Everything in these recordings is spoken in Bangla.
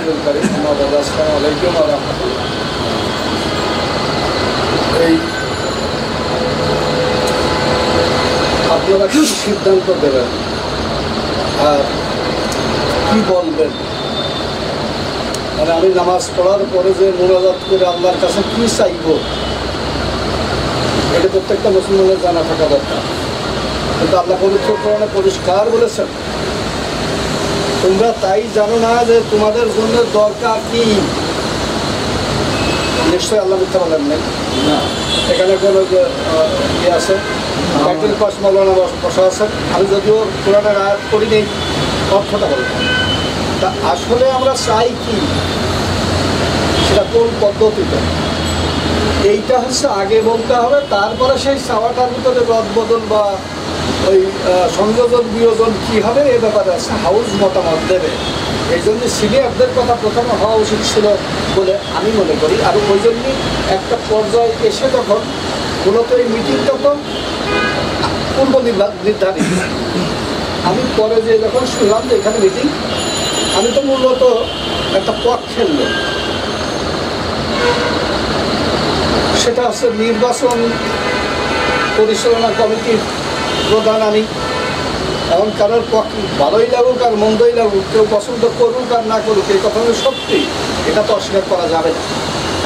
রাসূলুল কারীম আসসালামু আলাইকুম ওয়া রাহমাতুল্লাহ। এই আপনারা কি সিদ্ধান্ত দেবেন আর কি বলবেন? মানে আমি নামাজ পড়ার পরে যে মুনাজাত করে আল্লাহর কাছে কি চাইব, এটা প্রত্যেকটা মুসলমানের জানা থাকা দরকার। কিন্তু আল্লাহ পবিত্র কোরআনে পরিষ্কার বলেছেন, তোমরা তাই জানো না যে তোমাদের জন্য দরকার কি। নিশ্চয়ই আল্লাহ মিথ্যা বলেন নাই না। এখানে কোনো ইয়ে আছে, একদিন পাশ মৌলানা বসা আছে। আমি যদিও কোরআনের আয়াত করি নেই, অর্থটা বলবো। তা আসলে আমরা চাই কি, সেটা কোন পদ্ধতিতে, এইটা হচ্ছে আগে বলতে হবে। তারপরে সেই চাওয়াটার ভিতরে রদবদল বা ওই সংযোজন বিয়োজন কী হবে এ ব্যাপারে আছে হাউস মতামত দেবে। এই জন্য সিনিয়রদের কথা প্রথমে হওয়া উচিত ছিল বলে আমি মনে করি। আর ওই জন্যই একটা পর্যায়ে এসে যখন মূলত এই মিটিংটা তো পূর্ব নির্ধারিত, আমি পরে যে যখন শুনলাম যে এখানে মিটিং, আমি তো মূলত একটা পক্ষের লোক। সেটা হচ্ছে নির্বাচন পরিচালনা কমিটির প্রধান আমি। এখন কারোর পক্ষে ভালোই লাগুক আর মন্দই লাগুক, কেউ পছন্দ করুক আর না করুক, এই কথা সত্যি, এটা তো অস্বীকার করা যাবে না।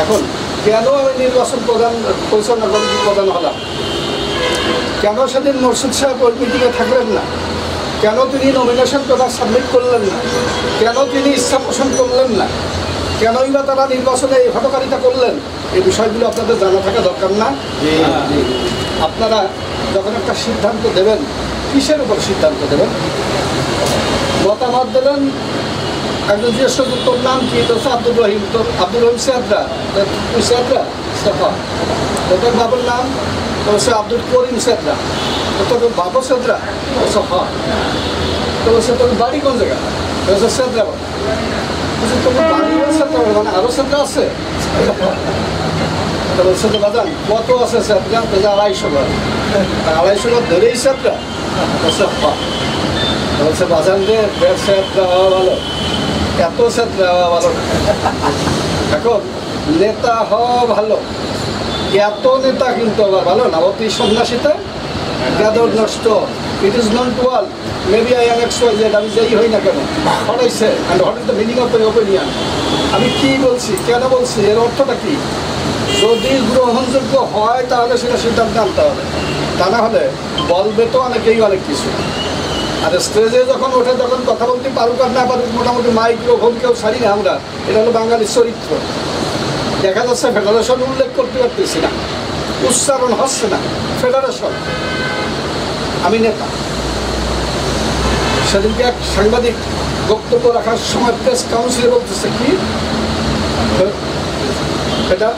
এখন কেন আমি নির্বাচন পরিচালনা কমিটির প্রধান হলাম? কেন সেদিন মোরশেদ সাহেব ওই মিটিংয়ে থাকলেন না? কেন তিনি নমিনেশন পেপার সাবমিট করলেন না? কেন তিনি ইচ্ছা পোষণ করলেন না? কেনই বা তারা নির্বাচনে এই হটকারিতা করলেন? এই বিষয়গুলো আপনাদের জানা থাকা দরকার না? আপনারা যখন একটা সিদ্ধান্ত দেবেন, কিসের উপর সিদ্ধান্ত দেবেন? মতামত দেবেন। একজন জ্যেষ্ঠ তোর নাম কি? তো আব্দুর রহিম। তোর আব্দুর রহিম সেদরা, সেদরা তোর বাবুর নাম তো সে আব্দুল করিম সেদরা। তোর বাবু সেদরা, তো সে তোর বাড়ি কোন জায়গা? সেদরা। তোমার বাড়ি সেদরা মানে আরো সেদরা আছে? বলছে তো বাজান কত আছে সেদরা? 250 ঘর। 250 ঘর ধরেই সেদরা? বলছে বাজান রে সেদরা হওয়া ভালো, এত সেদরা হওয়া ভালো। এখন নেতা হওয়া ভালো, এত নেতা কিন্তু আবার ভালো না। অতি সন্ন্যাসীতে গাদর নষ্ট। It is known to all, maybe I am XYZ, আমি যেই হই না কেন হটাইছে। And what is the meaning of the opinion? আমি কি বলছি, কেন বলছি, এর অর্থটা কি? যদি গ্রহণযোগ্য হয় তাহলে সেটা সিদ্ধান্ত আনতে হবে, তা না হলে বলবে তো অনেকেই অনেক কিছু। আর স্টেজে যখন ওঠে তখন কথা বলতে পারুক আর না পারুক, মোটামুটি মাইক্রোফোন কেউ ছাড়ি না আমরা। এটা হলো বাঙালির চরিত্র। দেখা যাচ্ছে ফেডারেশন উল্লেখ করতে পারতেছি না, উচ্চারণ হচ্ছে না ফেডারেশন। আমি নেতা। সেদিনকে এক সাংবাদিক বক্তব্য রাখার সময় প্রেস কাউন্সিলে বলতেছে কি, এটা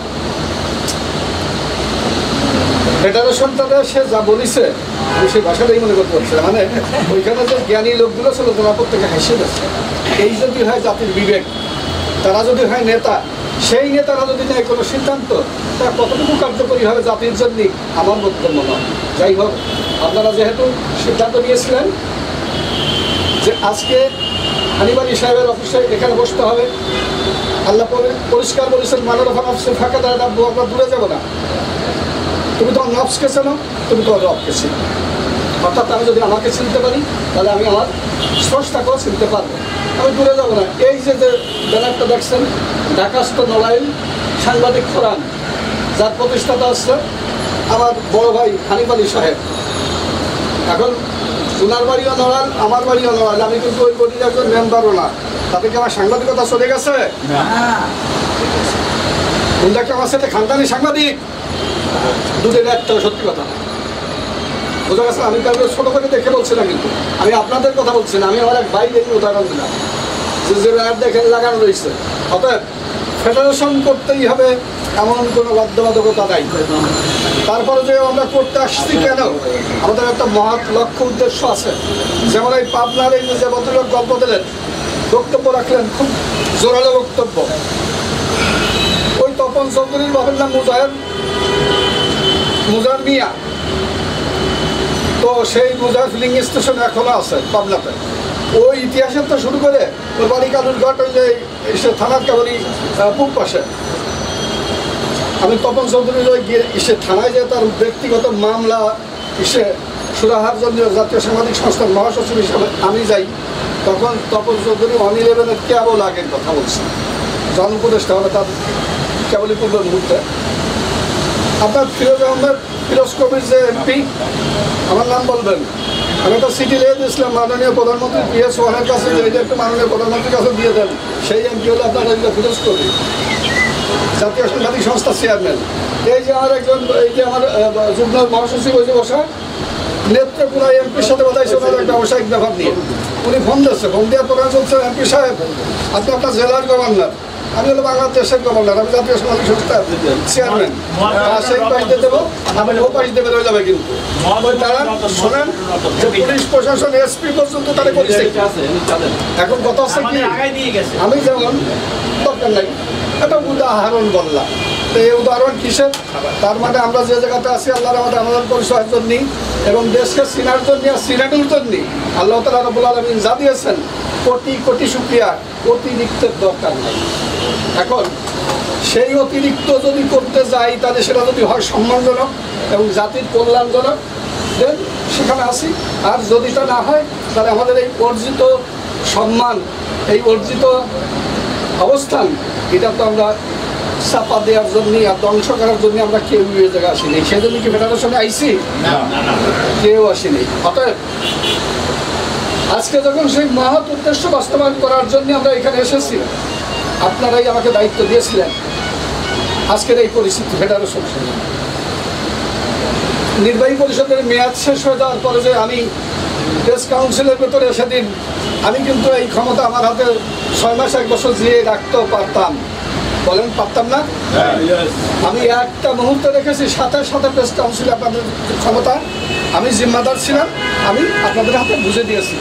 ফেডারেশনটাতে সে যা বলিছে আমি সেই ভাষাটাই মনে করতে পারছি। মানে ওইখানে যে জ্ঞানী লোকগুলো ছিল তারা প্রত্যেকে হেসে যাচ্ছে। এই যদি হয় জাতির বিবেক, তারা যদি হয় নেতা, সেই নেতারা যদি নেয় কোনো সিদ্ধান্ত, তা কতটুকু কার্যকরী হবে জাতির জন্য আমার বক্তব্য নয়। যাই হোক, আপনারা যেহেতু সিদ্ধান্ত নিয়েছিলেন যে আজকে হানিফ আলী সাহেবের অফিসে এখানে বসতে হবে, আল্লাহ পরিষ্কার বলেছেন মানরফান অফিসে ফাঁকা দাঁড়া ডাকবো, আমরা দূরে যাবো না। তুমি তো নফসকে চেনো, তুমি তো রবকে চিনো। অর্থাৎ আমি যদি আমাকে চিনতে পারি তাহলে আমি আমার স্রষ্টাকেও চিনতে পারবো, আমি দূরে যাবো না। এই যে ব্যানারটা দেখছেন, ঢাকাস্থ নড়াইল সাংবাদিক ফোরাম, যার প্রতিষ্ঠাতা আসছে আমার বড় ভাই হানিফ আলী সাহেব। এখন ওনার বাড়িও নড়াইল, আমার বাড়িও নড়াইল, আমি কিন্তু ওই বডির একজন মেম্বারও না। তাতে কি আমার সাংবাদিকতা চলে গেছে? কোনটা কি আমার সাথে খানদানি সাংবাদিক? দুধের একটা সত্যি কথা বোঝা গেছে। আমি কাউকে ছোটো করে দেখে বলছি না, কিন্তু আমি আপনাদের কথা বলছি না। আমি আমার এক ভাই দেখি উদাহরণ দিলাম যে ব্যানার দেখে লাগানো রয়েছে। অতএব ফেডারেশন করতেই হবে এমন কোনো বাধ্যবাধকতা নাই। তারপরে যে আমরা করতে আসছি কেন, আমাদের একটা মহৎ লক্ষ্য উদ্দেশ্য আছে। যেমন এই পাবনার এই যে ভদ্রলোক গল্প দিলেন, বক্তব্য রাখলেন, খুব জোরালো বক্তব্য। ওই তপন চৌধুরীর বাবার নাম মুজার মিয়া। তো সেই মুজার ফিলিং স্টেশন এখনো আছে পাবনাতে। ওই ইতিহাসের তো শুরু করে ওর বাড়ি কালুরঘাট, ওই যে থানার কেবলই পূব পাশে। আমি তপন চৌধুরীর ওই গিয়ে থানায় যে তার ব্যক্তিগত মামলা সুরাহার জন্য জাতীয় সাংবাদিক সংস্থার মহাসচিব হিসাবে আমি যাই, তখন তপন চৌধুরী 111-এর কেবল আগের কথা বলছি, জন উপদেষ্টা হবে তার কেবলই পূর্ব মুহূর্তে। আপনার ফিরোজ আহমেদ ফিরোজ কবির যে এমপি, আমার নাম বলবেন, আমি একটা চিঠি লিখে দিয়েছিলাম মাননীয় প্রধানমন্ত্রী PS1-এর কাছে, যে এটা একটু মাননীয় প্রধানমন্ত্রীর কাছে দিয়ে দেন। সেই এমপি হলো আপনার ফিরোজ কবির, জাতীয় সাংবাদিক সংস্থার চেয়ারম্যান। এই যে আমার একজন, এই যে আমার যুগ্ম মহাসচিব ওই যে বসা নেত্রকোনা এমপির সাথে বাধাইছে ওনার একটা ব্যবসায়িক ব্যাপার নিয়ে। উনি ফোন দিচ্ছে, ফোন দেওয়ার প্রধান চলছে, এমপি সাহেব আপনি আপনার জেলার গভর্নর, আমি হলো বাংলাদেশের গভর্নর, আমি জাতীয় সাংবাদিক সংস্থার চেয়ারম্যান, সেই পাশ দিয়ে দেবো, আমি ও পাশ দেবে রয়ে যাবে। কিন্তু তারা শোনেন যে পুলিশ প্রশাসন SP পর্যন্ত তারা করেছে। এখন কথা হচ্ছে কি, আমি যেমন দরকার নাই একটা উদাহরণ বললাম, তো এই উদাহরণ কিসের? তার মানে আমরা যে জায়গাতে আছি আল্লাহর আমাদের পরিচয়ের জন্যই এবং দেশকে চিনার জন্য আর চিনানোর জন্যই আল্লাহ তাআলা রব্বুল আলামিন যা দিয়েছেন, কোটি কোটি শুকরিয়া, অতিরিক্তের দরকার নেই। এখন সেই অতিরিক্ত যদি করতে যাই, তাহলে সেটা যদি হয় সম্মানজনক এবং জাতির কল্যাণজনক, দেন সেখানে আসি। আর যদি তা না হয়, তাহলে আমাদের এই অর্জিত সম্মান, এই অর্জিত অবস্থান, এটা তো আমরা চাপা দেওয়ার জন্যই আর ধ্বংস করার জন্য আমরা কেউ এই জায়গায় আসিনি। সেজন্য কি ফেডারেশনে আইসি? কেউ আসেনি। অতএব আজকে যখন সেই মহৎ উদ্দেশ্য বাস্তবায়ন করার জন্য আমরা এখানে এসেছি, আপনারাই আমাকে দায়িত্ব দিয়েছিলেন। আজকের এই পরিস্থিতি, ফেডারেশন নির্বাহী পরিষদের মেয়াদ শেষ হয়ে যাওয়ার পরে যে আমি প্রেস কাউন্সিলের ভেতরে সেদিন আমি কিন্তু এই ক্ষমতা আমার হাতে 6 মাস 1 বছর দিয়ে রাখতেও পারতাম, বলেন পারতাম না? আমি একটা মুহূর্তে রেখেছি, সাথে সাথে প্রেস কাউন্সিলে আপনাদের ক্ষমতা আমি জিম্মাদার ছিলাম, আমি আপনাদের হাতে বুঝে দিয়েছি।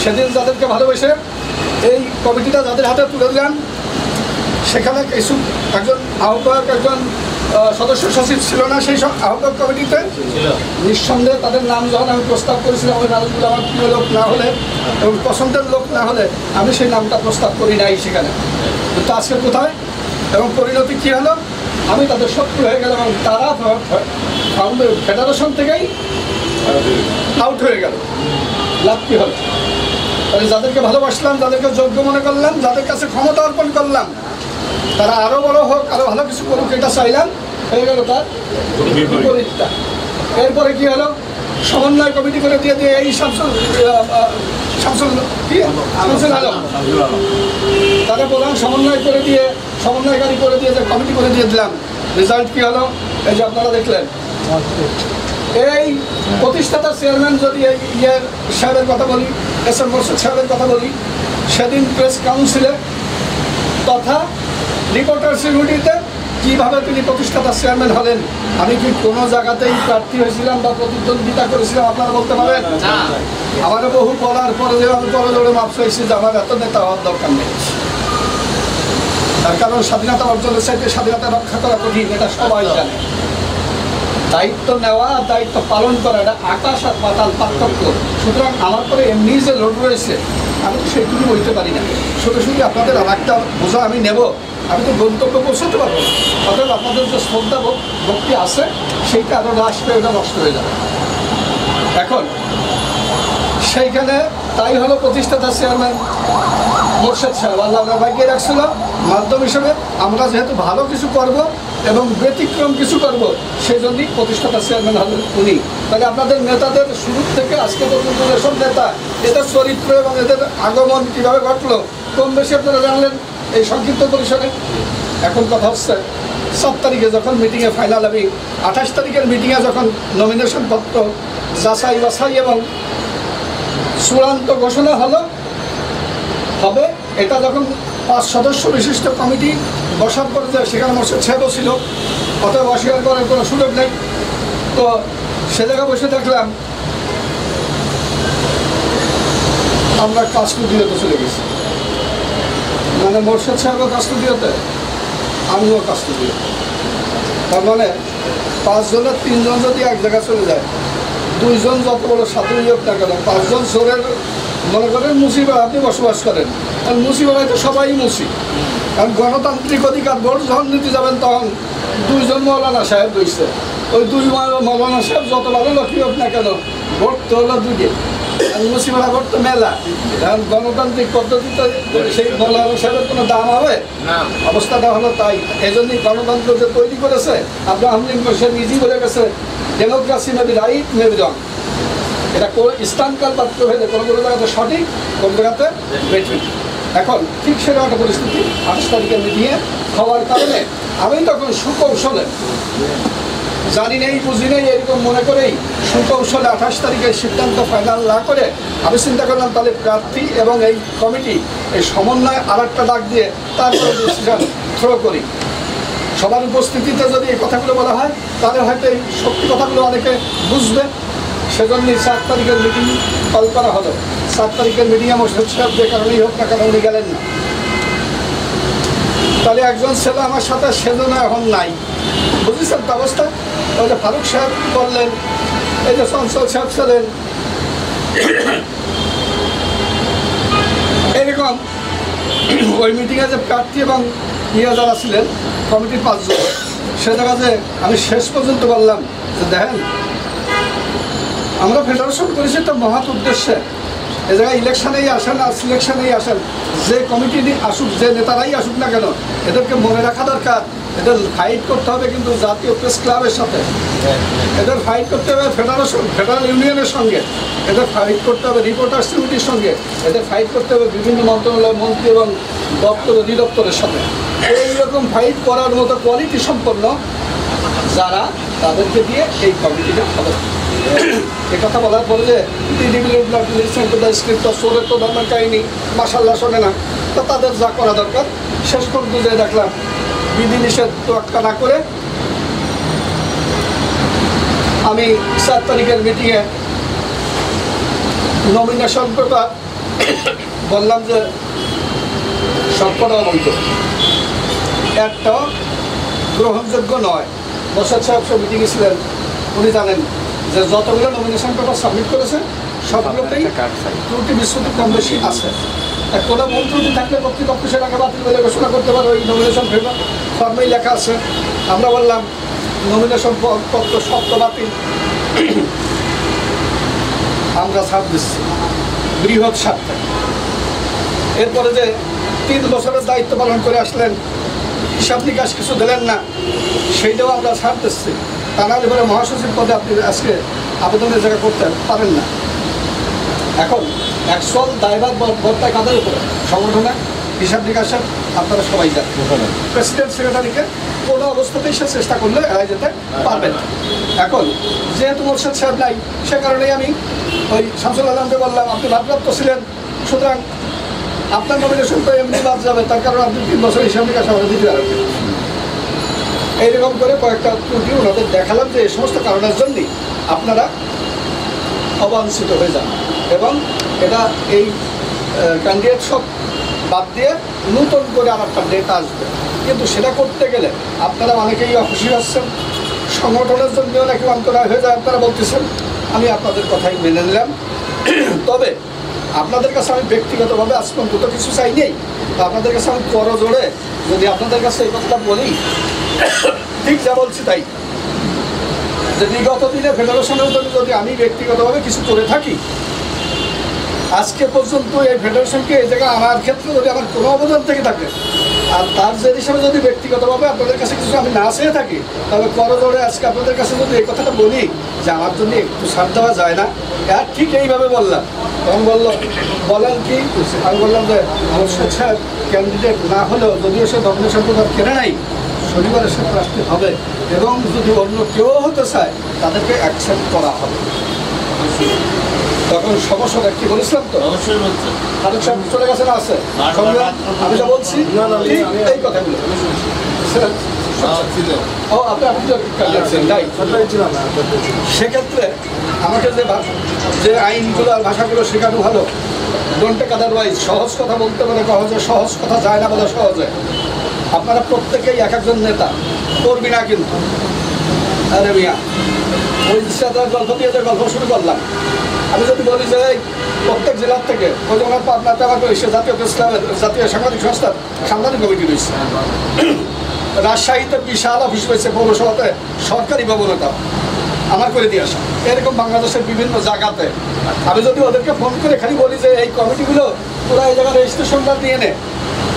সেদিন যাদেরকে ভালোবেসে এই কমিটিটা যাদের হাতে তুলে দিলাম, সেখানে কিছু একজন আহ্বায়ক, একজন সদস্য সচিব ছিল না সেই সব আহ্বায়ক কমিটিতে। নিঃসন্দেহে তাদের নাম যখন আমি প্রস্তাব করেছিলাম, ওই নামগুলো আমার প্রিয় লোক না হলে এবং পছন্দের লোক না হলে আমি সেই নামটা প্রস্তাব করি নাই সেখানে। কিন্তু আজকে কোথায় এবং পরিণতি কী হলো? আমি তাদের শত্রু হয়ে গেলাম এবং তারা ফেডারেশন থেকেই আউট হয়ে গেল। লাভ কী হলো? তাহলে যাদেরকে ভালোবাসলাম, যাদেরকে যোগ্য মনে করলাম, যাদের কাছে ক্ষমতা অর্পণ করলাম, তারা আরও বড় হোক, আরও ভালো কিছু করুক, এটা চাইলাম, হয়ে গেল তার বিপরীতটা। এরপরে কি হলো? সমন্বয় কমিটি করে দিয়ে দিয়ে এই শামসুল আলম তারা প্রধান সমন্বয় করে দিয়ে, সমন্বয়কারী করে দিয়ে, যে কমিটি করে দিয়ে দিলাম। রেজাল্ট কি হলো? এই যে আপনারা দেখলেন। এই প্রতিষ্ঠাতা চেয়ারম্যান যদি এই সাহেবের কথা বলি, SM মোরশেদ সাহেবের কথা বলি, সেদিন প্রেস কাউন্সিলে তথা রিপোর্টার্স ইউনিটিতে কীভাবে তিনি প্রতিষ্ঠাতা চেয়ারম্যান হলেন? আমি কি কোনো জায়গাতেই প্রার্থী হয়েছিলাম বা প্রতিদ্বন্দ্বিতা করেছিলাম? আপনারা বলতে পারেন? আমারও বহু বলার পরে যে আমি পরে দৌড়ে মাপ চাইছি যে আমার এত নেতা হওয়ার দরকার নেই। তার কারণ স্বাধীনতা অর্জনের চাইতে স্বাধীনতা রক্ষা করা কঠিন, এটা সবাই জানে। দায়িত্ব নেওয়া আর দায়িত্ব পালন করা, এটা আকাশ আর পাতাল পার্থক্য। সুতরাং আমার পরে এমনি যে লোড রয়েছে, আমি তো সেইটুকু বলতে পারি না। শুধু শুধু আপনাদের আর একটা বোঝা আমি নেব, আমি তো গন্তব্য পৌঁছতে পারবো না। অর্থাৎ আপনাদের যে শ্রদ্ধা ভক্তি আছে, সেইটা আরও হ্রাস পেয়ে ওটা নষ্ট হয়ে যাবে। এখন সেইখানে তাই হলো প্রতিষ্ঠাতা চেয়ারম্যান মোরশেদ সাহেব আল্লাহ ভাগ্যে রাখছিল মাধ্যম হিসেবে। আমরা যেহেতু ভালো কিছু করব এবং ব্যতিক্রম কিছু করব, সেই জন্যই প্রতিষ্ঠাতা চেয়ারম্যান হলেন উনি। তাহলে আপনাদের নেতাদের শুরু থেকে আজকে পর্যন্ত যেসব নেতা, এদের চরিত্র এবং এদের আগমন কীভাবে ঘটলো কম বেশি আপনারা জানলেন এই সংক্ষিপ্ত পরিসরে। এখন কথা হচ্ছে 7 তারিখে যখন মিটিংয়ে ফাইনাল, আমি 28 তারিখের মিটিংয়ে যখন নমিনেশন পত্র যাচাই বাছাই এবং চূড়ান্ত ঘোষণা হবে, এটা যখন 5 সদস্য বিশিষ্ট কমিটি বসার পরে যায়, সেখানে মোরশেদ সাহেবও ছিল, অতএব অস্বীকার করার কোনো সুযোগ নেই। তো সে জায়গায় বসে দেখলাম আমরা কাস্টডিওতে চলে গেছি। মানে মোরশেদ সাহেবও কাস্টডিওতে, আমিও কাস্টডিওতে। তার মানে 5 জনের 3 জন যদি এক জায়গায় চলে যায়, 2 জন যত বড় সাধুই হোক না কেন, 5 জন চোরের মনে করেন মুসিবায় আপনি বসবাস করেন, কারণ মুসিবায় তো সবাই মুসি। কারণ গণতান্ত্রিক অধিকার ভোট যখন নিতে যাবেন তখন দুইজন মৌলানা সাহেব রয়েছে, ওই দুই মৌলানা সাহেব যত ভালো লোকই হোক না কেন ভোট তো হলো দুইটি, আর মুসিবাড়া ভোট তো মেলা। কারণ গণতান্ত্রিক পদ্ধতিতে সেই মৌলানা সাহেবের কোনো দাম হবে না, অবস্থাটা হলো তাই। এই জন্যই গণতন্ত্র যে তৈরি করেছে আব্রাহাম লিঙ্কন সে নিজেই বলে গেছে, ডেমোক্রেসি মেবি রাইট মেবি রং। এটা স্থানকাল পাত্র হয়ে কোনো কোনো জায়গাতে সঠিক, কোনো জায়গাতে বেঠিক। এখন ঠিক সেরকম একটা পরিস্থিতি 28 তারিখের মিটিংয়ে হওয়ার কারণে আমি তখন সুকৌশলে, জানি নেই বুঝি নেই এরকম মনে করেই সুকৌশলে 28 তারিখের সিদ্ধান্ত ফাইনাল না করে আমি চিন্তা করলাম তাহলে প্রার্থী এবং এই কমিটি এই সমন্বয় আর একটা ডাক দিয়ে তারপরে ডিসিশন থ্রো করি। সবার উপস্থিতিতে যদি এই কথাগুলো বলা হয় তাহলে হয়তো এই সত্যি কথাগুলো অনেকে বুঝবে। সেজন্যই 7 তারিখের মিটিং কল করা হলো। 7 তারিখের মিটিংয়ে মোর্শেদ সাহেব যে কারণেই হোক না কেন উনি গেলেন না। তাহলে একজন ছেলে আমার সাথে সেজন্য এখন নাই, বুঝেছেন তো অবস্থা। ওই যে ফারুক সাহেব বললেন, এই যে চঞ্চল সাহেব ছিলেন, এরকম ওই মিটিংয়ে যে প্রার্থী এবং যারা ছিলেন কমিটির 5 জন, সে জায়গাতে আমি শেষ পর্যন্ত বললাম যে দেখেন আমরা ফেডারেশন করেছি তো মহৎ উদ্দেশ্যে। এ জায়গায় ইলেকশনেই আসেন আর সিলেকশনেই আসেন, যে কমিটি আসুক, যে নেতারাই আসুক না কেন, এদেরকে মনে রাখা দরকার এদের ফাইট করতে হবে কিন্তু জাতীয় প্রেস ক্লাবের সাথে, এদের ফাইট করতে হবে ফেডারেল ইউনিয়নের সঙ্গে, এদের ফাইট করতে হবে রিপোর্টার্স কমিটির সঙ্গে, এদের ফাইট করতে হবে বিভিন্ন মন্ত্রণালয় মন্ত্রী এবং দপ্তর অধিদপ্তরের সাথে। এইরকম ফাইট করার মতো কোয়ালিটি সম্পন্ন যারা, তাদেরকে দিয়ে এই কমিটিটা হবে। এ কথা বলার পরে যে সোরের তো ধর্মের কাহিনী মাসাল্লাহ শোনে না, তো তাদের যা করা দরকার শেষ পর্যন্ত যে দেখলাম বিধিনিষেধ তোয়াক্কা না করে আমি 7 তারিখের মিটিংয়ে নমিনেশন পেপার বললাম যে সবকটা অবৈধ, একটাও গ্রহণযোগ্য নয়। মোর্শেদ সাহেব সব মিটিংয়ে ছিলেন, উনি জানেন যে যতগুলো নমিনেশন পেপার সাবমিট করেছে সবগুলোতেই ত্রুটি বিচ্যুতি কম বেশি আছে। কোনো ভুল ত্রুটি থাকলে কর্তৃপক্ষ সেটাকে বাতিল বলে ঘোষণা করতে পারে, ওই নমিনেশন পেপার ফর্মেই লেখা আছে। আমরা বললাম নমিনেশন পত্র সত্য বাতিল, আমরা ছাড় দিচ্ছি বৃহৎ স্বার্থে। এরপরে যে 3 বছরের দায়িত্ব পালন করে আসলেন, হিসাব নিকাশ কিছু দিলেন না, সেইটাও আমরা ছাড় দিচ্ছি। তা নাহলে পরে মহাসচিব পদে আপনি আজকে আবেদনের জায়গা করতে পারেন না। এখন অ্যাকচুয়াল দায়ভার বর্তায় কাদের উপরে? সংগঠনে হিসাব নিকাশের আপনারা সবাই জানেন। প্রেসিডেন্ট সেক্রেটারিকে কোনো অবস্থাতেই সে চেষ্টা করলে এড়াই যেতে পারবে না। এখন যেহেতু মোর্শেদ সাহেব নাই, সে কারণেই আমি ওই শামসুল আলমকে বললাম আপনি ভারপ্রাপ্ত ছিলেন, সুতরাং আপনার নমিনেশন তো এমনি বাদ যাবে, তার কারণ আপনি 3 বছর হিসাব নিকাশ আমাদের দিতে পারবেন। এইরকম করে কয়েকটা ত্রুটি ওনাদের দেখালাম যে এই সমস্ত কারণের জন্যই আপনারা অবাঞ্ছিত হয়ে যান এবং এটা এই ক্যান্ডিডেট সব বাদ দিয়ে নতুন করে আর একটা ডেট আসবে। কিন্তু সেটা করতে গেলে আপনারা অনেকেই অখুশি হচ্ছেন, সংগঠনের জন্যও নাকি অন্তরায় হয়ে যায় আপনারা বলতেছেন, আমি আপনাদের কথাই মেনে নিলাম। তবে আপনাদের কাছে আমি ব্যক্তিগতভাবে আজ পর্যন্ত কিছু চাই নেই, তো আপনাদের কাছে আমি করজোড়ে যদি আপনাদের কাছে এই কথাটা বলি, ঠিক যা বলছি তাই, যে বিগত দিনে ফেডারেশনের জন্য যদি আমি ব্যক্তিগতভাবে কিছু করে থাকি, আজকে পর্যন্ত এই ফেডারেশনকে এই জায়গায় আনার ক্ষেত্রে যদি আমার কোনো অবদান থেকে থাকে, আর তার যে হিসাবে যদি ব্যক্তিগতভাবে আপনাদের কাছে কিছু আমি না চেয়ে থাকি, তাহলে করজোড়ে আজকে আপনাদের কাছে যদি এই কথাটা বলি যে আমার জন্য একটু ছাড় দেওয়া যায় না, আর ঠিক এইভাবে বললাম। তখন বললো বলেন কি? আমি বললাম যে মোর্শেদ সাহেব ক্যান্ডিডেট না হলেও যদিও সে নমিনেশন পেপার কেনে নাই, শনিবারের সাথে আসতে হবে এবং যদি অন্য কেউ হতে চায় তাদেরকে অ্যাকসেপ্ট করা হবে। তখন সমস্যা কি বলেছিলাম তো? অবশ্যই বলছেন। ফারুক সাহেব চলে গেছেন, আছে আমি যা বলছি এই কথাগুলো। ও আপনি সেক্ষেত্রে আমাকে যে আইনগুলো আর ভাষাগুলো শেখানো ভালো, ডোন্ট টেক আদারওয়াইজ। সহজ কথা বলতে বলে সহজে, সহজ কথা যায় না বলে সহজে। আপনারা প্রত্যেকেই এক একজন নেতা, করবি না কিন্তু। আরে মিয়া ওই সাথে গল্প দিয়ে যে গল্প শুরু করলাম, আমি যদি বলি যে প্রত্যেক জেলার থেকে ওই যেমন পাবনাতে আমার রয়েছে জাতীয় প্রেস ক্লাবের জাতীয় সাংবাদিক সংস্থার সাংবাদিক কমিটি রয়েছে, রাজশাহীতে বিশাল অফিস রয়েছে, পৌরসভাতে সরকারি ভবনটা আমার করে দিয়ে আসা, এরকম বাংলাদেশের বিভিন্ন জায়গাতে। আমি যদি ওদেরকে ফোন করে খালি বলি যে এই কমিটিগুলো পুরো এই জায়গায় রেজিস্ট্রেশনটা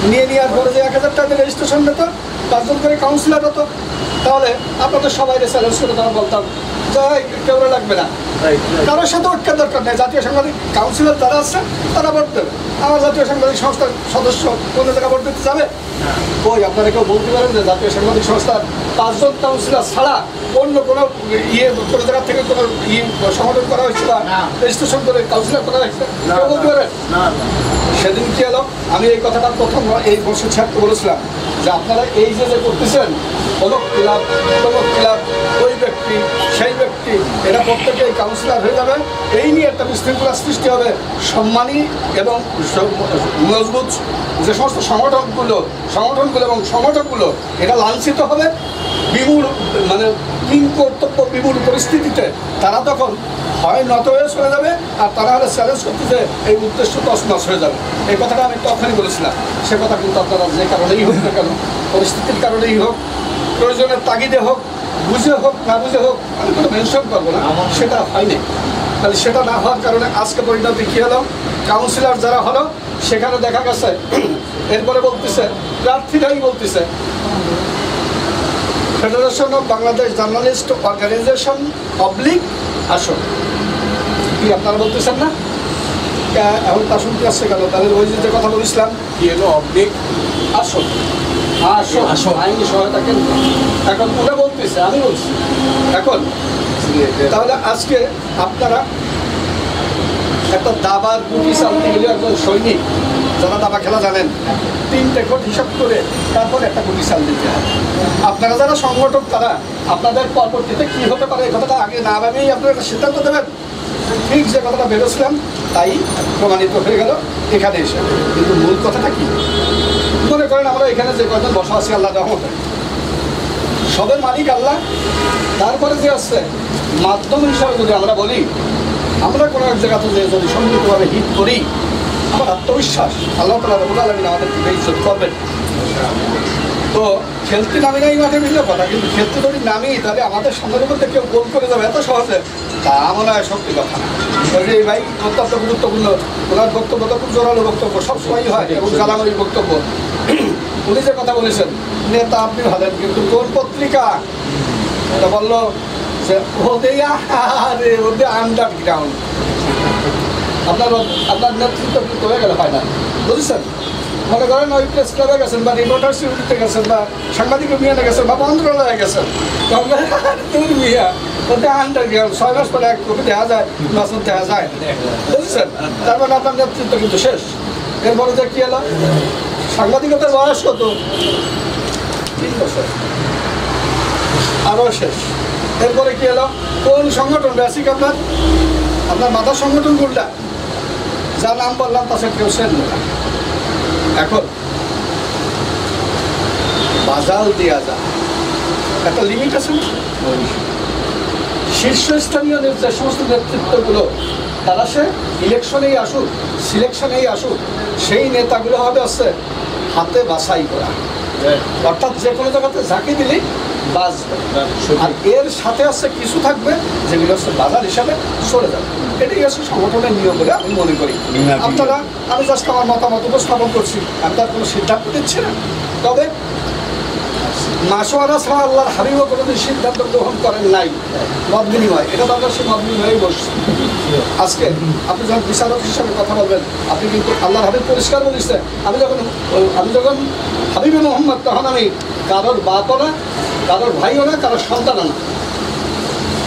নিয়ে নেওয়ার পরে যে 1000 টাকা রেজিস্ট্রেশন নিত, 5 জন করে কাউন্সিলর হতো, তাহলে আপনাদের সবাই চ্যালেঞ্জ করে তারা বলতাম যে কেউ লাগবে না, কারোর সাথে ঐক্যের দরকার নেই, জাতীয় সাংবাদিক কাউন্সিলর যারা আছে তারা ভোট দেবে। আমার জাতীয় সাংবাদিক সংস্থার সদস্য কোনো জায়গায় ভোট দিতে যাবে? ওই আপনারা কেউ বলতে পারেন যে জাতীয় সাংবাদিক সংস্থার 5 জন কাউন্সিলর ছাড়া অন্য কোনো কোনো জায়গা থেকে কোনো সংগঠন করা হয়েছে বা রেজিস্ট্রেশন করে কাউন্সিলর করা হয়েছে? কেউ বলতে পারেন? সেদিন কি হলো, আমি এই কথাটা প্রথম এই বর্ষে ছাড়তে বলেছিলাম যে আপনারা এই যে করতেছেন অমুক ক্লাব ওই ব্যক্তি সেই ব্যক্তি এরা প্রত্যেকে কাউন্সিলর হয়ে যাবে, এই নিয়ে একটা বিশৃঙ্খলা সৃষ্টি হবে। সম্মানী এবং মজবুত যে সমস্ত সংগঠনগুলো এবং সংগঠকগুলো এটা লাঞ্ছিত হবে, বিমূল মানে কিং কর্তব্য বিমূল পরিস্থিতিতে তারা তখন হয় নত হয়ে চলে যাবে, আর তারা হলে চ্যালেঞ্জ করতেছে এই উদ্দেশ্য তছনছ হয়ে যাবে। এই কথাটা আমি তখনই বলেছিলাম। সে কথা কিন্তু আপনারা যে কারণেই হোক না কেন, পরিস্থিতির কারণেই হোক, প্রয়োজনের তাগিদে হোক, বুঝে হোক না বুঝে হোক, আমি কোনো মেনশন করবো না, সেটা হয়নি। তাহলে সেটা না হওয়ার কারণে আজকে পরিণতি কী হলো, কাউন্সিলর যারা হলো সেখানে দেখা গেছে এরপরে বলতেছে প্রার্থীরাই বলতেছে federation of Bangladesh journalist organization অবলিক আসন, কি আপনারা বলতেছেন না? এখন তা শুনতে আসছে কেন? তাহলে ওই যে কথা বলেছিলাম কি হলো, অবলিক আসন আইনি সহায়তা কেন্দ্র, এখন ওরা বলতেছে, আমি বলছি এখন। তাহলে আজকে আপনারা একটা দাবার গুটি চালতে গেলে একজন সৈনিক যারা দাবা খেলা জানেন 3টে কোট হিসাব করে তারপর একটা গুটি চাল দিতে হয়। আপনারা যারা সংগঠক তারা আপনাদের পরবর্তীতে কী হতে পারে এই কথাটা আগে না ভেবেই আপনারা একটা সিদ্ধান্ত দেবেন। ঠিক যে কথাটা বেরোছিলাম তাই প্রমাণিত হয়ে গেল এখানে এসে। কিন্তু মূল কথাটা কি, মনে করেন আমরা এখানে যে কয়েকজন বসা আছি আল্লাহ রহমতে, সবের মালিক আল্লাহ। তারপরে যে আসছে মাধ্যম হিসাবে যদি আমরা বলি, আমরা কোনো এক জায়গাতে যে যদি সম্মিলিতভাবে হিট করি, আমার আত্মবিশ্বাস আল্লাহ তাআলা রব্বুল আলামিন আমাদেরকে বেইজ্জত করবেন। তো খেলতে নামি নাই মাঠে ভিন্ন কথা, কিন্তু খেলতে যদি নামি তাহলে আমাদের সামনের মধ্যে কেউ গোল করে যাবে এত সহজে, তা মনে হয় সত্যি কথা না। এই ভাই অত্যন্ত গুরুত্বপূর্ণ, ওনার বক্তব্য তো খুব জোরালো বক্তব্য, সবসময়ই হয় এবং জ্বালাময়ী বক্তব্য। উনি যে কথা বলেছেন নেতা আপনি ভাবেন, কিন্তু কোন পত্রিকা এটা বললো যে ওদের আন্ডারগ্রাউন্ড, আপনার নেতৃত্ব কিন্তু হয়ে গেল ফাইনাল, বুঝেছেন? মনে করেন ওই প্রেস ক্লাবে গেছেন বা রিপোর্টার্স ইউনিটে গেছেন বা সাংবাদিক অভিযানে গেছেন বা মন্ত্রণালয়ে গেছেন, তোর মিয়া ওদের আন্ডারগ্রাউন্ড 6 মাস পরে এক কপি দেখা যায়, মাসুদ দেখা যায়, বুঝেছেন? তার মানে আপনার নেতৃত্ব কিন্তু শেষ। এরপরে যে কী হলো, সাংবাদিকতার বয়স কত? 3 বছর, আরও শেষ। এরপরে কী হলো, কোন সংগঠন বেসিক আপনার মাথার সংগঠন কোনটা? যা নাম বললাম তা সে কেউ সেন না। এখন বাজাল দেওয়া যায়, একটা লিমিট আছে না? শীর্ষস্থানীয় যে সমস্ত নেতৃত্বগুলো তারা সে ইলেকশনেই আসুক সিলেকশনেই আসুক, সেই নেতাগুলো হবে হচ্ছে হাতে বাছাই করা, অর্থাৎ যে কোনো জায়গাতে ঝাঁকি দিলেই বাঁচবে। আর এর সাথে আছে কিছু থাকবে যেগুলো হচ্ছে বাজার হিসাবে চলে যাবে। এটাই হচ্ছে সংগঠনের নিয়ম বলে আমি মনে করি। আপনারা, আমি জাস্ট আমার মতামত উপস্থাপন করছি, আমি তার কোনো সিদ্ধান্ত দিচ্ছি না। তবে মাসোয়ারা ছাড়া আল্লাহর হাবিবও কোনোদিন সিদ্ধান্ত গ্রহণ করেন নাই মত বিনিময়, এটা তো আমরা সেই মত বিনিময়েই বসছি। আজকে আপনি যখন বিচারক হিসাবে কথা বলবেন, আপনি কিন্তু আল্লাহর হাবিব পরিষ্কার বলেছে, আমি যখন হাবিবে মোহাম্মদ, তখন আমি কারোর বাপও না, কারোর ভাইও না, কারোর সন্তানও না।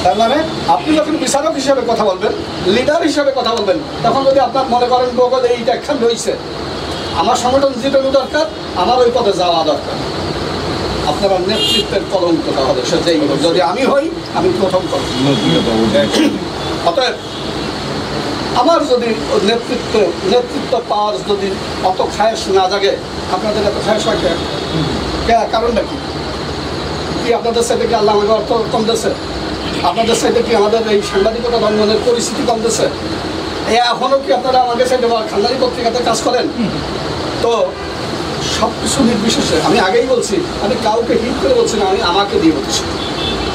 তার মানে আপনি যখন বিচারক হিসাবে কথা বলবেন, লিডার হিসাবে কথা বলবেন, তখন যদি আপনার মনে করেন বগলে এইটা একখান রয়েছে, আমার সংগঠন জিতানো দরকার, আমার ওই পথে যাওয়া দরকার, আপনারা নেতৃত্বের কলঙ্কটা হবে সে যেই হোক। যদি আমি হই, আমি প্রথম কলঙ্ক। অতএব আমার যদি নেতৃত্ব পাওয়ার যদি অত খায়স না জাগে, আপনাদের এত খায়স হয় কারণটা কি? আপনাদের সাথে কি আল্লাহ আমাকে অর্থ কম দিচ্ছে? আপনাদের সাইডে কি আমাদের এই সাংবাদিকতা রঙ্গনের পরিস্থিতি কমতেছে? এখনও কি আপনারা আমাদের সাইডে খানদানি পত্রিকাতে কাজ করেন? তো সব কিছু নির্বিশেষে আমি আগেই বলছি, আমি কাউকে হিট করে বলছি না, আমি আমাকে দিয়ে বলছি।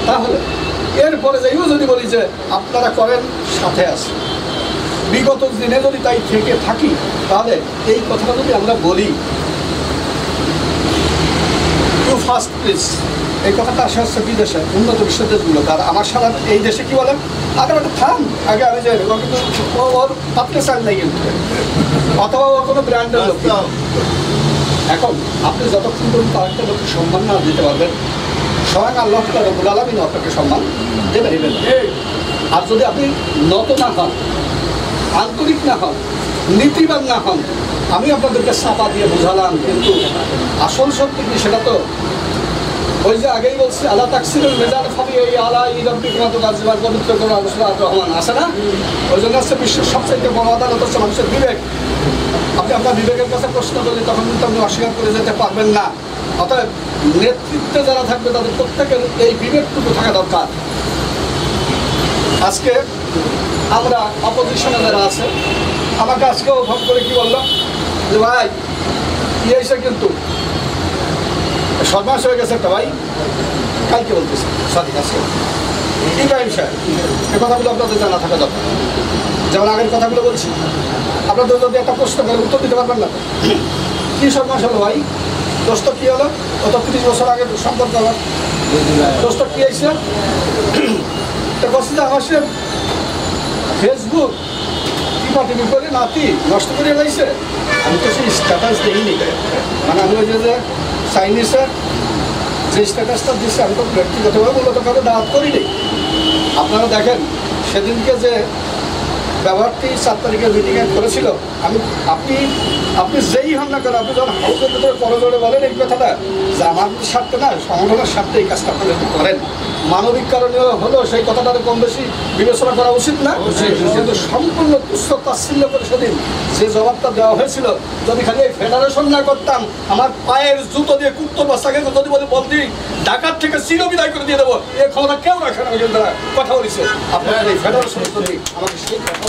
তাহলে এরপরে যাইও যদি বলি যে আপনারা করেন, সাথে আছে, বিগত দিনে যদি তাই থেকে থাকি, তাহলে এই কথাটা যদি আমরা বলি, টু ফাস্ট প্লিজ, এই কথাটা আসে হচ্ছে বিদেশে, উন্নত বিশ্বের দেশগুলোতে। আর আমার সারা এই দেশে কি বলেন, আগে একটা থাম, আগে আমি যে ওর পাতলে চাল নেই কিন্তু, অথবা ওর কোনো ব্র্যান্ডের লোক। এখন আপনি যতক্ষণ পর্যন্ত আরেকটা লোককে সম্মান না দিতে পারবেন, স্বয়ং আল্লাহ রব্বুল আলামিন আপনাকে সম্মান দেবেন। আর যদি আপনি নত না হন, আন্তরিক না হন, নীতিবান না হন, আমি আপনাদেরকে চাপা দিয়ে বোঝালাম, কিন্তু আসল সত্যি কি সেটা তো ওই যে আগেই বলছি, আল্লাহ তাকসিরুল মেজান ফাবি এই আলা ইরাব্বিক মাতু কাজবার পবিত্র করে আলোচনা রহমান আছে না? ওই জন্য হচ্ছে বিশ্বের সবচেয়ে বড় আদালত হচ্ছে মানুষের বিবেক। আপনি আপনার বিবেকের কাছে প্রশ্ন করলে তখন কিন্তু আপনি অস্বীকার করে যেতে পারবেন না। অতএব নেতৃত্বে যারা থাকবে তাদের প্রত্যেকের এই বিবেকটুকু থাকা দরকার। আজকে আমরা অপোজিশনে যারা আছে, আমাকে আজকেও ফোন করে কি বললো যে ভাই এসে কিন্তু সর্বনাশ হয়ে গেছে একটা ভাই, কালকে বলতেছে সরি আজকে ইব্রাহিম সাহেব, এই কথাগুলো আপনাদের জানা থাকা দরকার। যেমন আগের কথাগুলো বলছি, আপনাদের যদি একটা প্রশ্ন করে উত্তর দিতে পারবেন না, কী সর্বনাশ হলো ভাই? দোস্ত কী হলো? গত 30 বছর আগে সম্পর্ক হলো, দোস্ত কী হয়েছে? বলছি যে আমার সে ফেসবুক টিপাটিপি করে নাতি নষ্ট করে লাইছে। আমি তো সেই স্ট্যাটাস দিইনি, মানে আমি ওই যে চাইনিজের যে স্ট্যাটাসটা দিচ্ছে আমি তো ব্যক্তিগতভাবে মূলত কারো দাওয়াত করিনি। আপনারা দেখেন সেদিনকে যে ব্যবহারটি 4 তারিখের মিটিংয়ে করেছিল, আপনি যেই হন না কেন, আপনি যখন হাউসের ভিতরে পরজোরে বলেন এই কথাটা যে আমার স্বার্থে না, সংগঠনের স্বার্থে এই কাজটা আপনি যদি করেন, মানবিক কারণে হলেও সেই কথাটাকে কম বেশি বিবেচনা করা উচিত না। কিন্তু সম্পূর্ণ তুচ্ছ তাচ্ছিল্য করে সেদিন যে জবাবটা দেওয়া হয়েছিল, যদি খালি এই ফেডারেশন না করতাম, আমার পায়ের জুতো দিয়ে কুত্তর বাচ্চাকে যদি বলতি ঢাকার থেকে চিরবিদায় করে দিয়ে দেবো, এই ক্ষমতা কেউ রাখে না। তারা কথা বলেছে, আপনার এই ফেডারেশন যদি আমাকে সেই কথা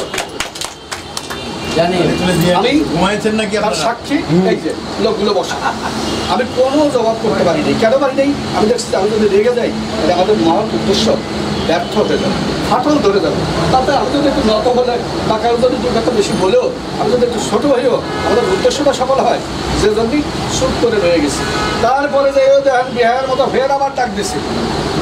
আমি ঘুমাইছেন নাকি আপনার সাক্ষী, এই যে লোকগুলো বসা, আমি কোনো জবাব করতে পারি নাই। কেন পারি নাই? আমি দেখছি আমি যদি রেগে যাই তাহলে আমাদের মহান উদ্দেশ্য ব্যর্থ হয়ে যাবে, ফাটল ধরে যাবে। তাতে আমি যদি একটু নত হলে বা কারো যদি দু কথা বেশি বলেও, আমি যদি একটু ছোটো হয়েও আমাদের উদ্দেশ্যটা সফল হয়, যে জন্যই চুপ করে রয়ে গেছি। তারপরে যে দেখেন বিহারের মতো ফের আবার ডাক দিছি,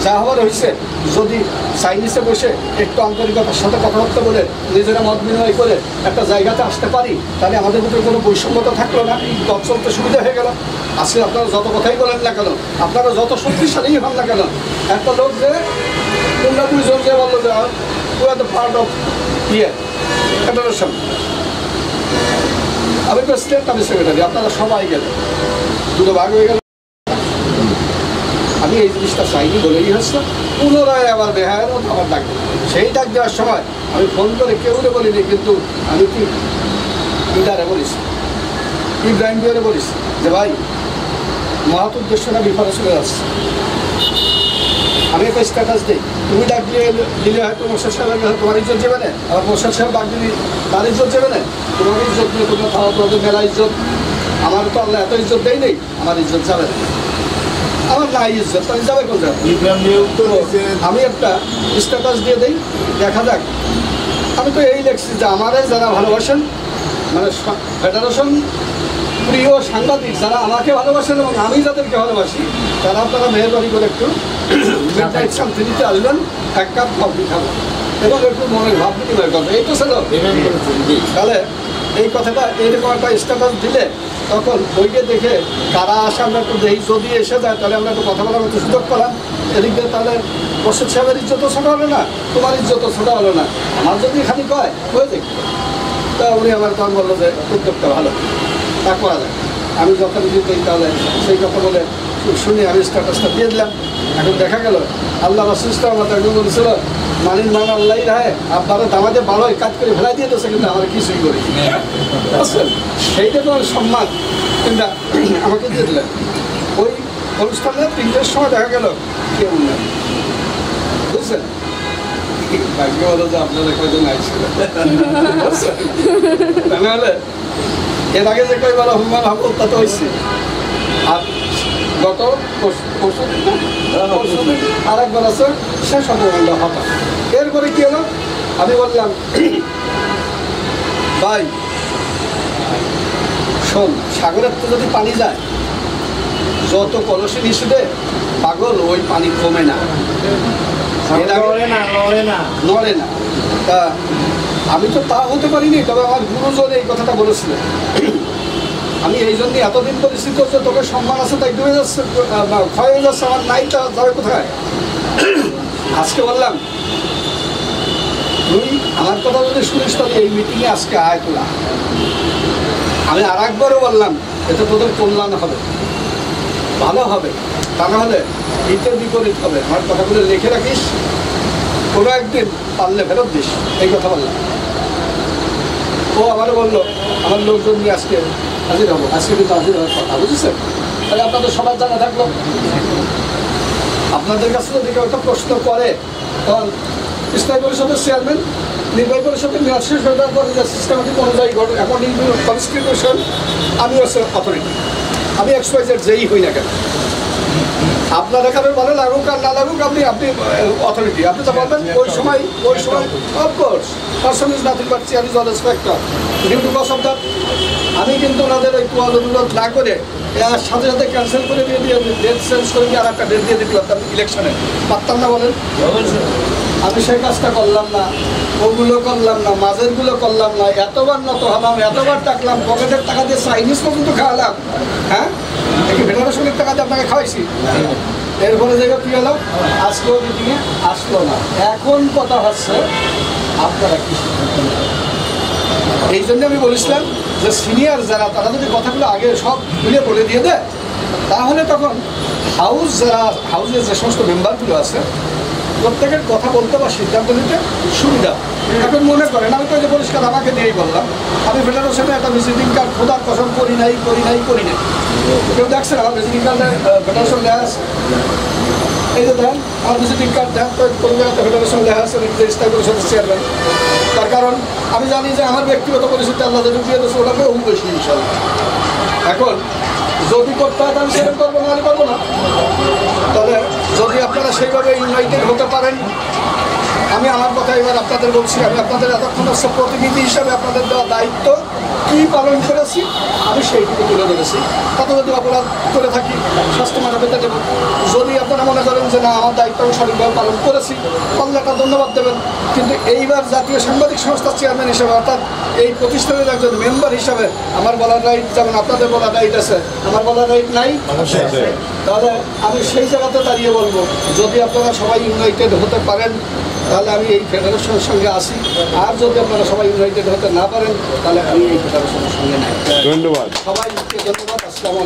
যা হওয়ার হয়েছে। যদি চাইনিজে বসে একটু আন্তরিকতার সাথে কথাবার্তা বলে নিজেরা মত বিনিময় করে একটা জায়গাতে আসতে পারি, তাহলে আমাদের ভিতরে কোনো বৈষম্যতা থাকলো না, পথ চলতে সুবিধা হয়ে গেল। আজকে আপনারা যত কথাই বলেন না কেন, আপনারা যত শক্তিশালী হন না কেন, একটা লোক যে 15-20 জন যে বললো যে we are the part of federation, আমি প্রেসিডেন্ট, আমি সেক্রেটারি, আপনারা সবাই গেলেন, দুটো ভাগ হয়ে গেল। আমি এই জিনিসটা চাইনি বলেই হচ্ছে পুনরায় আবার বেহায়ের মতো আবার ডাক দিই। সেই ডাক দেওয়ার সময় আমি ফোন করে কেউরে বলিনি, কিন্তু আমি কি ইদারে বলিস, ইব্রাহিম বিহারে বলিস যে ভাই মহৎ উদ্দেশ্যটা বিফলে চলে যাচ্ছে। আমি একটা স্ট্যাটাস দিই, তুমি ডাক দিলে হয়তো মোর্শেদ সাহেবের কাছে তোমার ইজ্জত যাবে না, আবার মোর্শেদ সাহেব ডাক দিলি তার ইজ্জত যাবে না, তোমার ইজ্জত নিয়ে তোমরা খাওয়া তোমাদের মেলা ইজ্জত, আমার তো আল্লাহ এত ইজ্জত দেয় নেই, আমার ইজ্জত যাবে না, আমার নাই ইজ্জত, তাহলে যাবে কোন যাবে? আমি একটা স্ট্যাটাস দিয়ে দিই, দেখা যাক। আমি তো এই লিখছি যে আমারে যারা ভালোবাসেন, মানে ফেডারেশন প্রিয় সাংবাদিক যারা আমাকে ভালোবাসেন এবং আমি যাদেরকে ভালোবাসি, তারা আপনারা মেহরবানি করে একটু মিডনাইট শান্তিতে আসবেন, 1 কাপ কফি খাবেন এবং একটু মনের ভাব বিনিময় করবেন। এই তো ছিল। তাহলে এই কথাটা এইরকম একটা স্ট্যাটাস দিলে তখন বইকে দেখে কারা আসে আমরা একটু দেখি, যদি এসে যায় তাহলে আমরা একটু কথা বলার মতো সুযোগ পেলাম। এদিক দিয়ে তাহলে মোর্শেদ সাহেবের ইজ্জতও ছোটো হলো না, তোমার ইজ্জতও ছোটো হলো না, আমার যদি খালি কয় হয়ে দেখি। তা উনি আমার তখন বললো যে উদ্যোগটা ভালো, তা করা যায়। আমি যথারীতি দিই, তাহলে সেই কথা বলে শুনি আমি স্ট্যাটাসটা দিয়ে দিলাম। এখন দেখা গেল আল্লাহ রাসূলুল্লাহ আমার একজন বলছিল মানিন মান আল্লাহ রায় আপনারা দামাদের ভালোই কাজ করে ফেলাই দিয়ে দিয়েছে, কিন্তু আমার কিছুই করি বুঝছেন, সেইটা তো সম্মান কিন্তু আমাকে দিয়ে দিলেন। ওই অনুষ্ঠানে 3টের সময় দেখা গেল কেউ নেই, বুঝছেন। ভাগ্য বলো যে আপনাদের কয়জন আইছিল তাহলে এর আগে যে কয়বার অপমান হবো তা তো হয়েছে আর গত পরশুদিন আর একবার আছে শেষ অপমানটা হঠাৎ এরপরে কি হলো আমি বললাম ভাই শোন সাগরের তো যদি পানি যায় যত কলসি নিষেধে পাগল ওই পানি কমে না নড়ে না তা আমি তো তা হতে পারিনি তবে আমার গুরুজন এই কথাটা বলেছিলেন আমি এই জন্যই এতদিন পরিস্থিতি করছে তোকে সম্মান আছে তাই ডুবে যাচ্ছে ক্ষয় হয়ে যাচ্ছে আমার নাই তা যাবে কোথায় আজকে বললাম তুই আমার কথা যদি শুনিস তাহলে এই মিটিংয়ে আজকে আয় তোলা আমি আর একবারও বললাম এতে তোদের কল্যাণ হবে ভালো হবে তা না হলে হিতের বিপরীত হবে আমার কথাগুলো লিখে রাখিস কোনো একদিন পারলে ফেরত দিস এই কথা বললাম ও আবারও বললো আমার লোকজন নিয়ে আজকে হাজির হবো আজকে কিন্তু হাজির হওয়ার কথা বুঝেছেন তাহলে আপনাদের সবার জানা থাকলো আপনাদের কাছে যদি কেউ একটা প্রশ্ন করে তখন স্থায়ী পরিষদের চেয়ারম্যান নির্বাহী পরিষদের মেয়াদ শেষ হয়ে যাওয়ার পরে যে সিস্টেমেটিক অনুযায়ী অ্যাকর্ডিং টু কনস্টিটিউশন আমি হচ্ছে অথরিটি আমি XYZ যেই হই না কেন আপনার এখানে ভালো লাগুক আর না লাগুক আপনি অথরিটি আপনি তো বলবেন ওই সময় of course person is nothing but chair is always factor due to cause of that আমি কিন্তু ওনাদের ওই অনুরোধ না করে এর সাথে সাথে ক্যান্সেল করে দিয়ে ডেট চেঞ্জ করে দিয়ে আর একটা ডেট দিয়ে দিতে পারতাম ইলেকশনে পারতাম না বলেন আমি সেই কাজটা করলাম না ওগুলো করলাম না মাঝেরগুলো করলাম না এতবার নত হলাম এতবার ডাকলাম পকেটের টাকা দিয়ে চাইনিজ পর্যন্ত খাওয়ালাম হ্যাঁ দেখি ফেডারেশনের টাকা দিয়ে আপনাকে খাওয়াইছি এরপরে জায়গা কী হলো আজকেও মিটিংয়ে আসলো না এখন কথা হচ্ছে আপনারা কি এই জন্য আমি বলেছিলাম যে সিনিয়র যারা তারা যদি কথাগুলো আগে সব খুলে বলে দিয়ে দেয় তাহলে তখন হাউসের যে সমস্ত মেম্বারগুলো আছে প্রত্যেকের কথা বলতে বা সিদ্ধান্ত নিতে সুবিধা এখন মনে করেন আমি তো যে পরিষ্কার আমাকে দিয়েই বললাম আমি ফেডারেশনে একটা ভিজিটিং কার্ড খোদার পছন্দ করি নাই কেউ দেখছেন আমার ভিজিটিং কার্ডে ফেডারেশন লেখা আছে এই যে দেন আমার ভিজিটিং কার্ড দেন তো কোনো জায়গাতে ফেডারেশন লেখা আছে স্থায়ী পরিষদের চেয়ারম্যান তার কারণ আমি জানি যে আমার ব্যক্তিগত পরিস্থিতি আল্লাহ ঢুকিয়ে দিয়েছে ওটাকে বেশি ইনশাল্লাহ এখন যদি করতে হয় তাহলে সেরকম করবো না করবো না তাহলে যদি আপনারা সেইভাবে ইউনাইটেড হতে পারেন আমি আমার কথা এবার আপনাদের বলছি আমি আপনাদের এতক্ষণ হচ্ছে প্রতিনিধি হিসাবে আপনাদের দেওয়া দায়িত্ব কী পালন করেছি আমি সেইটুকু তুলে ধরেছি তাতে যদি অপরাধ করে থাকি স্বাস্থ্য মাথা পেতে দেবেন যদি আপনারা মনে করেন যে না আমার দায়িত্ব আমি সঠিকভাবে পালন করেছি তাহলে একটা ধন্যবাদ দেবেন কিন্তু এইবার জাতীয় সাংবাদিক সংস্থার চেয়ারম্যান হিসেবে অর্থাৎ এই প্রতিষ্ঠানের একজন মেম্বার হিসাবে আমার বলার রাইট যেমন আপনাদের বলার রাইট আছে আমার বলার রাইট নাই তাহলে আমি সেই জায়গাতে দাঁড়িয়ে বলবো যদি আপনারা সবাই ইউনাইটেড হতে পারেন তাহলে আমি এই ফেডারেশনের সঙ্গে আসি আর যদি আপনারা সবাই ইউনাইটেড হতে না পারেন তাহলে আমি এই ফেডারেশনের সঙ্গে নাই ধন্যবাদ সবাইকে ধন্যবাদ আসসালামু আলাইকুম